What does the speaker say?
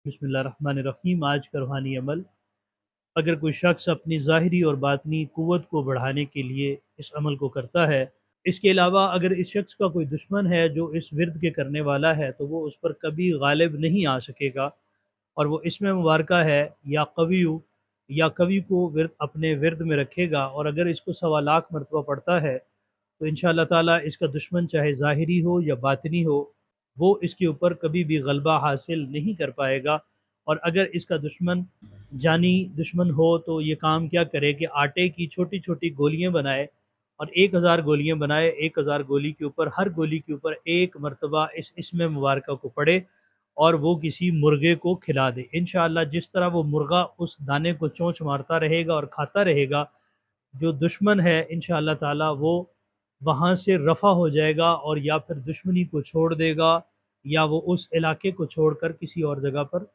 बिस्मिल्लाहिर्रहमानिर्रहीम। आज का रूहानी अमल। अगर कोई शख्स अपनी ज़ाहिरी और बातनी क़ुव्वत को बढ़ाने के लिए इस अमल को करता है, इसके अलावा अगर इस शख्स का कोई दुश्मन है जो इस विर्द के करने वाला है, तो वो उस पर कभी गालिब नहीं आ सकेगा। और वो इसमें मुबारका है या कवि को विर्द अपने विर्द में रखेगा, और अगर इसको सवा लाख मरतबा पढ़ता है तो इंशाअल्लाह ताला इसका दुश्मन चाहे ज़ाहिरी हो या बातिनी हो, वो इसके ऊपर कभी भी गलबा हासिल नहीं कर पाएगा। और अगर इसका दुश्मन जानी दुश्मन हो तो ये काम क्या करे कि आटे की छोटी छोटी गोलियां बनाए और 1000 गोलियां बनाए। 1000 गोली के ऊपर, हर गोली के ऊपर एक मरतबा इस इसमें मुबारका को पढ़े और वो किसी मुर्गे को खिला दे। इंशाअल्लाह जिस तरह वो मुर्गा उस दाने को चोंच मारता रहेगा और खाता रहेगा, जो दुश्मन है इंशाअल्लाह ताला वो वहाँ से रफ़ा हो जाएगा, और या फिर दुश्मनी को छोड़ देगा, या वो उस इलाके को छोड़कर किसी और जगह पर